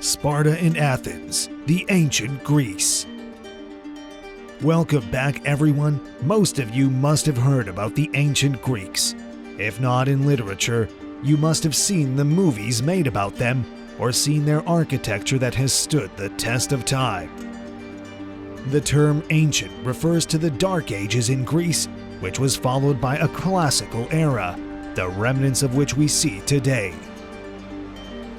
Sparta and Athens, the ancient Greece. Welcome back, everyone. Most of you must have heard about the ancient Greeks. If not in literature, you must have seen the movies made about them or seen their architecture that has stood the test of time. The term ancient refers to the Dark Ages in Greece, which was followed by a classical era, the remnants of which we see today.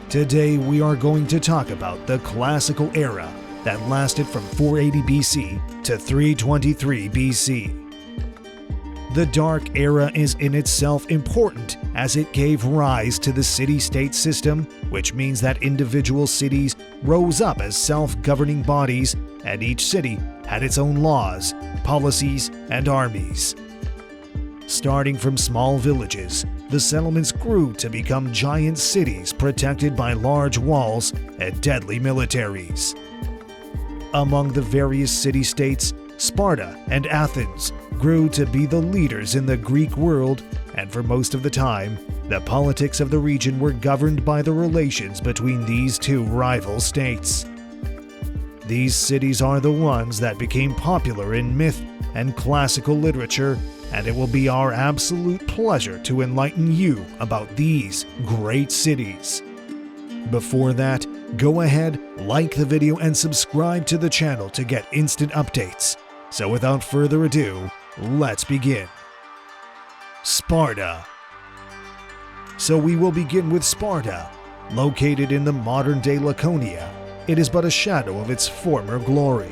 Today we are going to talk about the classical era that lasted from 480 BC to 323 BC. The Dark Era is in itself important as it gave rise to the city-state system, which means that individual cities rose up as self-governing bodies, and each city had its own laws, policies, and armies. Starting from small villages, the settlements grew to become giant cities protected by large walls and deadly militaries. Among the various city-states, Sparta and Athens grew to be the leaders in the Greek world, and for most of the time, the politics of the region were governed by the relations between these two rival states. These cities are the ones that became popular in myth and classical literature, and it will be our absolute pleasure to enlighten you about these great cities. Before that, go ahead, like the video and subscribe to the channel to get instant updates. So without further ado, let's begin. Sparta. So we will begin with Sparta. Located in the modern-day Laconia, it is but a shadow of its former glory.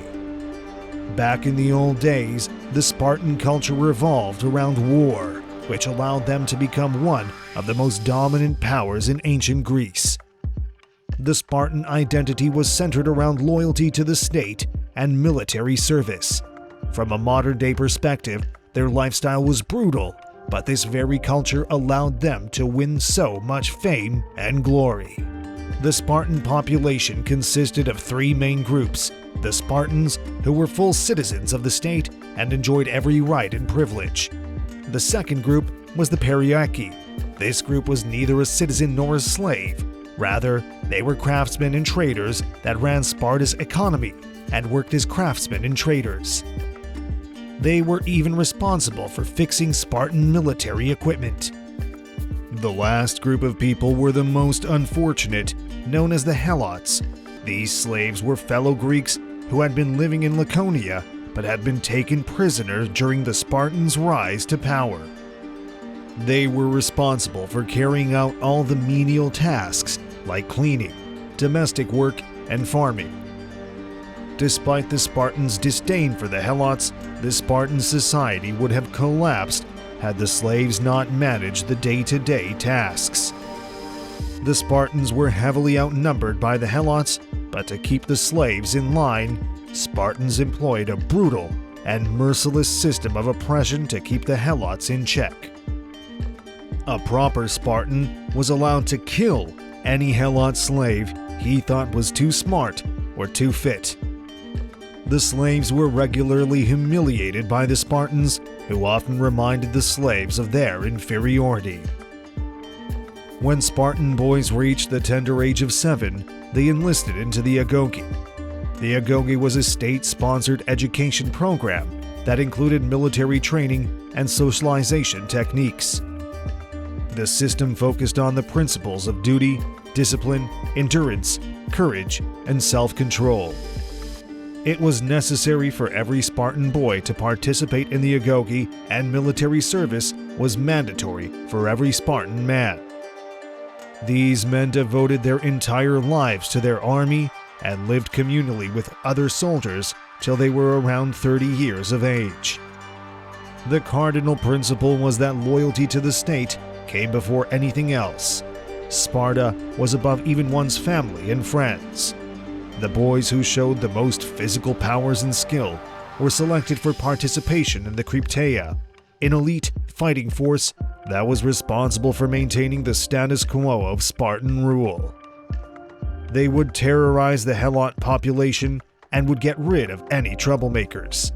Back in the old days, the Spartan culture revolved around war, which allowed them to become one of the most dominant powers in ancient Greece. The Spartan identity was centered around loyalty to the state and military service. From a modern-day perspective, their lifestyle was brutal, but this very culture allowed them to win so much fame and glory. The Spartan population consisted of three main groups: the Spartans, who were full citizens of the state and enjoyed every right and privilege. The second group was the Pericles. This group was neither a citizen nor a slave. Rather, they were craftsmen and traders that ran Sparta's economy and worked as craftsmen and traders. They were even responsible for fixing Spartan military equipment. The last group of people were the most unfortunate, known as the Helots. These slaves were fellow Greeks who had been living in Laconia but had been taken prisoner during the Spartans' rise to power. They were responsible for carrying out all the menial tasks like cleaning, domestic work, and farming. Despite the Spartans' disdain for the Helots, the Spartan society would have collapsed had the slaves not managed the day-to-day tasks. The Spartans were heavily outnumbered by the Helots, but to keep the slaves in line, Spartans employed a brutal and merciless system of oppression to keep the Helots in check. A proper Spartan was allowed to kill any Helot slave he thought was too smart or too fit. The slaves were regularly humiliated by the Spartans, who often reminded the slaves of their inferiority. When Spartan boys reached the tender age of 7, they enlisted into the agoge. The agoge was a state-sponsored education program that included military training and socialization techniques. The system focused on the principles of duty, discipline, endurance, courage, and self-control. It was necessary for every Spartan boy to participate in the agoge, and military service was mandatory for every Spartan man. These men devoted their entire lives to their army and lived communally with other soldiers till they were around 30 years of age. The cardinal principle was that loyalty to the state came before anything else. Sparta was above even one's family and friends. The boys who showed the most physical powers and skill were selected for participation in the Krypteia, an elite fighting force that was responsible for maintaining the status quo of Spartan rule. They would terrorize the Helot population and would get rid of any troublemakers.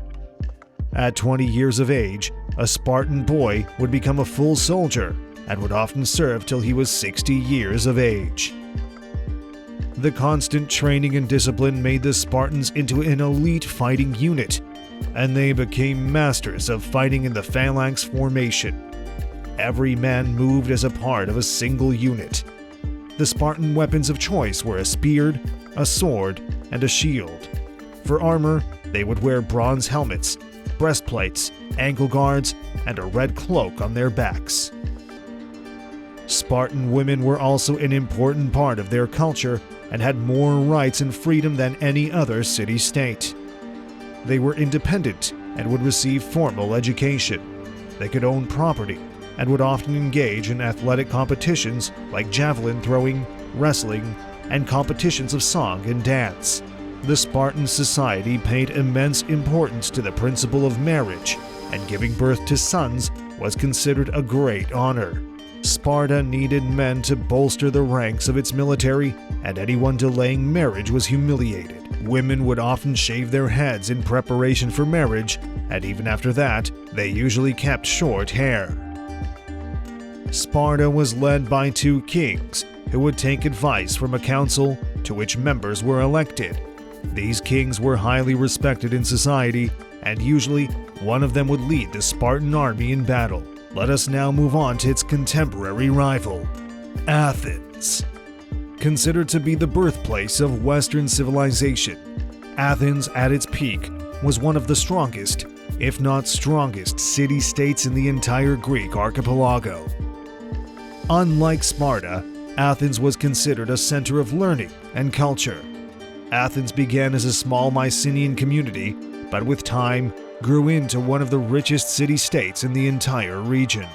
At 20 years of age, a Spartan boy would become a full soldier and would often serve till he was 60 years of age. The constant training and discipline made the Spartans into an elite fighting unit, and they became masters of fighting in the phalanx formation. Every man moved as a part of a single unit. The Spartan weapons of choice were a spear, a sword, and a shield. For armor, they would wear bronze helmets, breastplates, ankle guards, and a red cloak on their backs. Spartan women were also an important part of their culture and had more rights and freedom than any other city-state. They were independent and would receive formal education. They could own property and would often engage in athletic competitions like javelin throwing, wrestling, and competitions of song and dance. The Spartan society paid immense importance to the principle of marriage, and giving birth to sons was considered a great honor. Sparta needed men to bolster the ranks of its military, and anyone delaying marriage was humiliated. Women would often shave their heads in preparation for marriage, and even after that, they usually kept short hair. Sparta was led by 2 kings, who would take advice from a council to which members were elected. These kings were highly respected in society, and usually one of them would lead the Spartan army in battle. Let us now move on to its contemporary rival, Athens. Considered to be the birthplace of Western civilization, Athens at its peak was one of the strongest, if not strongest, city-states in the entire Greek archipelago. Unlike Sparta, Athens was considered a center of learning and culture. Athens began as a small Mycenaean community, but with time grew into one of the richest city-states in the entire region.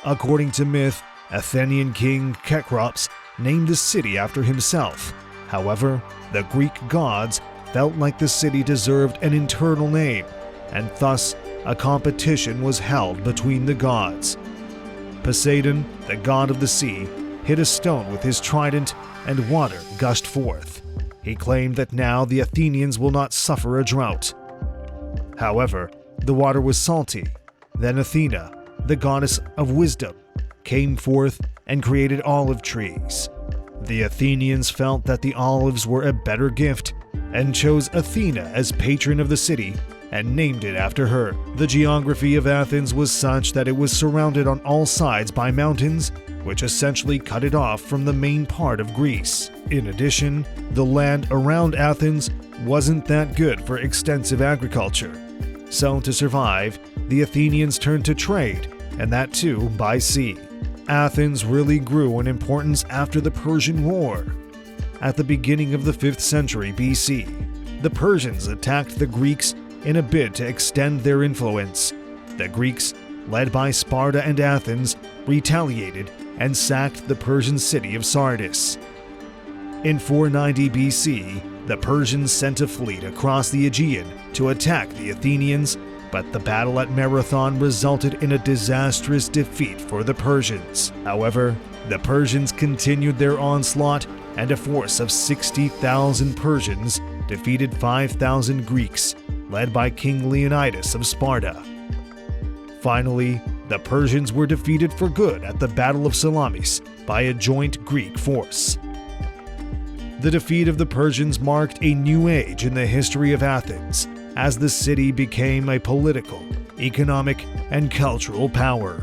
According to myth, Athenian king Cecrops named the city after himself. However, the Greek gods felt like the city deserved an internal name, and thus a competition was held between the gods. Poseidon, the god of the sea, hit a stone with his trident, and water gushed forth. He claimed that now the Athenians will not suffer a drought. However, the water was salty. Then Athena, the goddess of wisdom, came forth and created olive trees. The Athenians felt that the olives were a better gift and chose Athena as patron of the city and named it after her. The geography of Athens was such that it was surrounded on all sides by mountains, which essentially cut it off from the main part of Greece. In addition, the land around Athens wasn't that good for extensive agriculture. So to survive, the Athenians turned to trade, and that too by sea. Athens really grew in importance after the Persian War. At the beginning of the 5th century BC, the Persians attacked the Greeks in a bid to extend their influence. The Greeks, led by Sparta and Athens, retaliated and sacked the Persian city of Sardis. In 490 BC, the Persians sent a fleet across the Aegean to attack the Athenians, but the battle at Marathon resulted in a disastrous defeat for the Persians. However, the Persians continued their onslaught, and a force of 60,000 Persians defeated 5,000 Greeks, led by King Leonidas of Sparta. Finally, the Persians were defeated for good at the Battle of Salamis by a joint Greek force. The defeat of the Persians marked a new age in the history of Athens, as the city became a political, economic, and cultural power.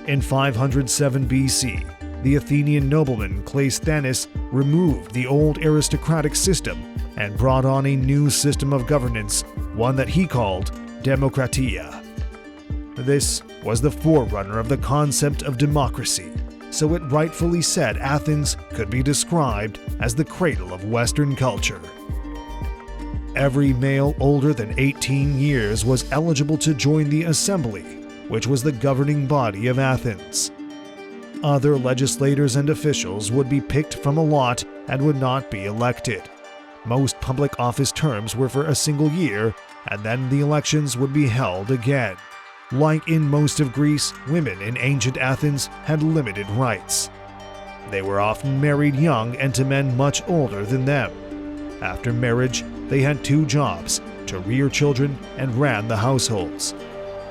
In 507 BC, the Athenian nobleman Cleisthenes removed the old aristocratic system and brought on a new system of governance, one that he called Demokratia. This was the forerunner of the concept of democracy, so it rightfully said Athens could be described as the cradle of Western culture. Every male older than 18 years was eligible to join the assembly, which was the governing body of Athens. Other legislators and officials would be picked from a lot and would not be elected. Most public office terms were for a single year, and then the elections would be held again. Like in most of Greece, women in ancient Athens had limited rights. They were often married young and to men much older than them. After marriage, they had 2 jobs, to rear children and ran the households.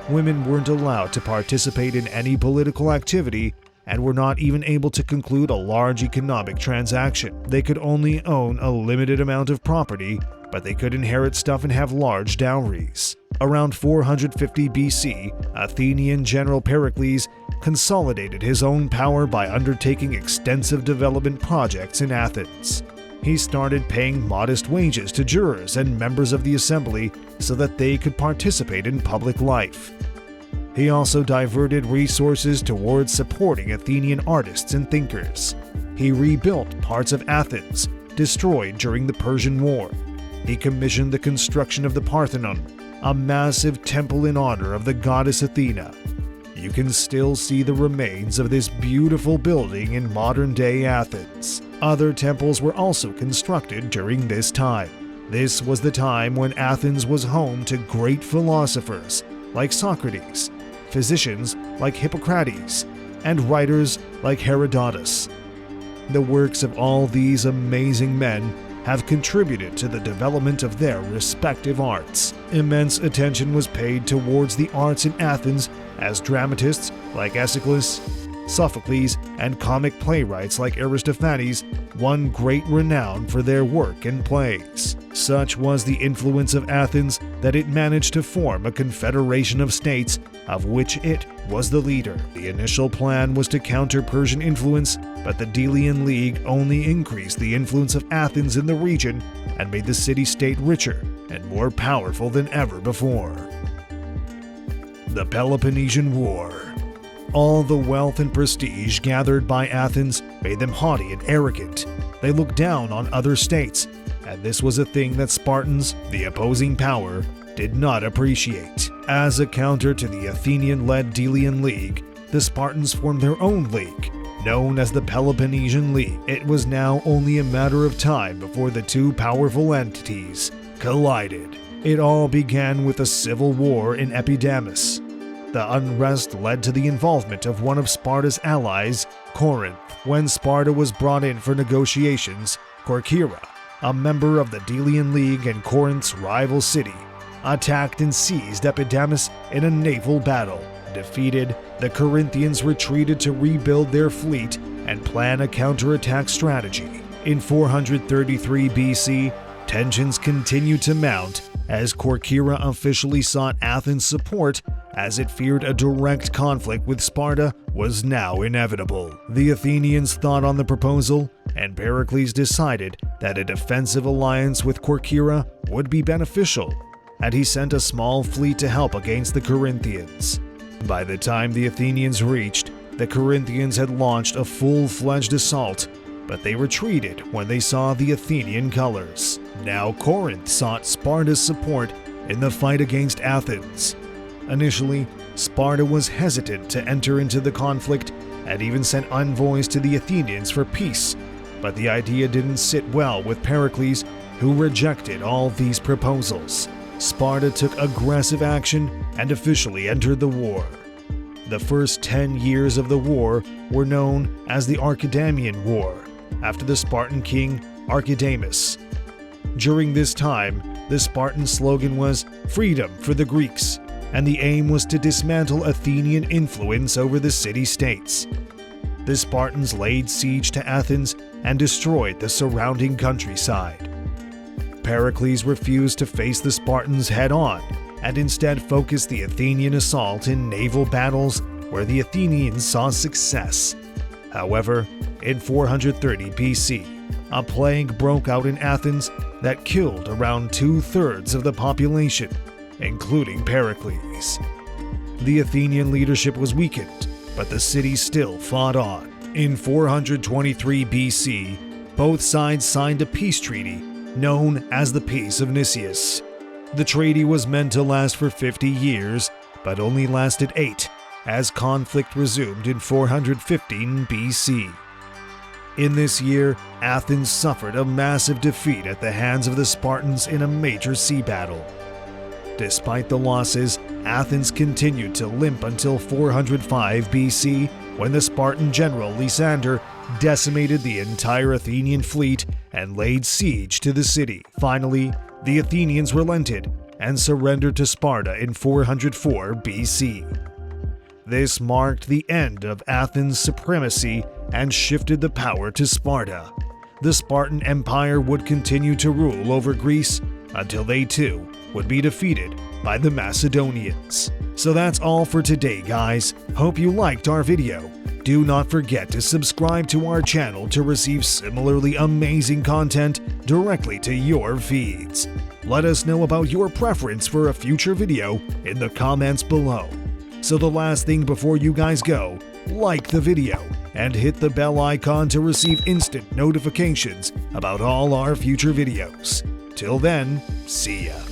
Women weren't allowed to participate in any political activity, and were not even able to conclude a large economic transaction. They could only own a limited amount of property, but they could inherit stuff and have large dowries. Around 450 BC, Athenian general Pericles consolidated his own power by undertaking extensive development projects in Athens. He started paying modest wages to jurors and members of the assembly so that they could participate in public life. He also diverted resources towards supporting Athenian artists and thinkers. He rebuilt parts of Athens, destroyed during the Persian War. He commissioned the construction of the Parthenon, a massive temple in honor of the goddess Athena. You can still see the remains of this beautiful building in modern-day Athens. Other temples were also constructed during this time. This was the time when Athens was home to great philosophers like Socrates, physicians like Hippocrates, and writers like Herodotus. The works of all these amazing men have contributed to the development of their respective arts. Immense attention was paid towards the arts in Athens as dramatists like Aeschylus, Sophocles, and comic playwrights like Aristophanes won great renown for their work and plays. Such was the influence of Athens that it managed to form a confederation of states of which it was the leader. The initial plan was to counter Persian influence, but the Delian League only increased the influence of Athens in the region and made the city-state richer and more powerful than ever before. The Peloponnesian War. All the wealth and prestige gathered by Athens made them haughty and arrogant. They looked down on other states, and this was a thing that Spartans, the opposing power, did not appreciate. As a counter to the Athenian-led Delian League, the Spartans formed their own league, known as the Peloponnesian League. It was now only a matter of time before the two powerful entities collided. It all began with a civil war in Epidamus. The unrest led to the involvement of one of Sparta's allies, Corinth. When Sparta was brought in for negotiations, Corcyra, a member of the Delian League and Corinth's rival city, attacked and seized Epidamus in a naval battle. Defeated, the Corinthians retreated to rebuild their fleet and plan a counterattack strategy. In 433 BC, tensions continued to mount as Corcyra officially sought Athens' support as it feared a direct conflict with Sparta was now inevitable. The Athenians thought on the proposal, and Pericles decided that a defensive alliance with Corcyra would be beneficial, and he sent a small fleet to help against the Corinthians. By the time the Athenians reached, the Corinthians had launched a full-fledged assault, but they retreated when they saw the Athenian colors. Now Corinth sought Sparta's support in the fight against Athens. Initially, Sparta was hesitant to enter into the conflict and even sent envoys to the Athenians for peace, but the idea didn't sit well with Pericles, who rejected all these proposals. Sparta took aggressive action and officially entered the war. The first 10 years of the war were known as the Archidamian War, after the Spartan king Archidamus. During this time, the Spartan slogan was "Freedom for the Greeks," and the aim was to dismantle Athenian influence over the city-states. The Spartans laid siege to Athens and destroyed the surrounding countryside. Pericles refused to face the Spartans head-on and instead focused the Athenian assault in naval battles where the Athenians saw success. However, in 430 BC, a plague broke out in Athens that killed around 2/3 of the population, including Pericles. The Athenian leadership was weakened, but the city still fought on. In 423 BC, both sides signed a peace treaty known as the Peace of Nicias. The treaty was meant to last for 50 years, but only lasted 8, as conflict resumed in 415 BC. In this year, Athens suffered a massive defeat at the hands of the Spartans in a major sea battle. Despite the losses, Athens continued to limp until 405 BC, when the Spartan general Lysander decimated the entire Athenian fleet and laid siege to the city. Finally, the Athenians relented and surrendered to Sparta in 404 BC. This marked the end of Athens' supremacy and shifted the power to Sparta. The Spartan Empire would continue to rule over Greece until they too would be defeated by the Macedonians. So that's all for today, guys. Hope you liked our video. Do not forget to subscribe to our channel to receive similarly amazing content directly to your feeds. Let us know about your preference for a future video in the comments below. So the last thing before you guys go, like the video and hit the bell icon to receive instant notifications about all our future videos. Till then, see ya.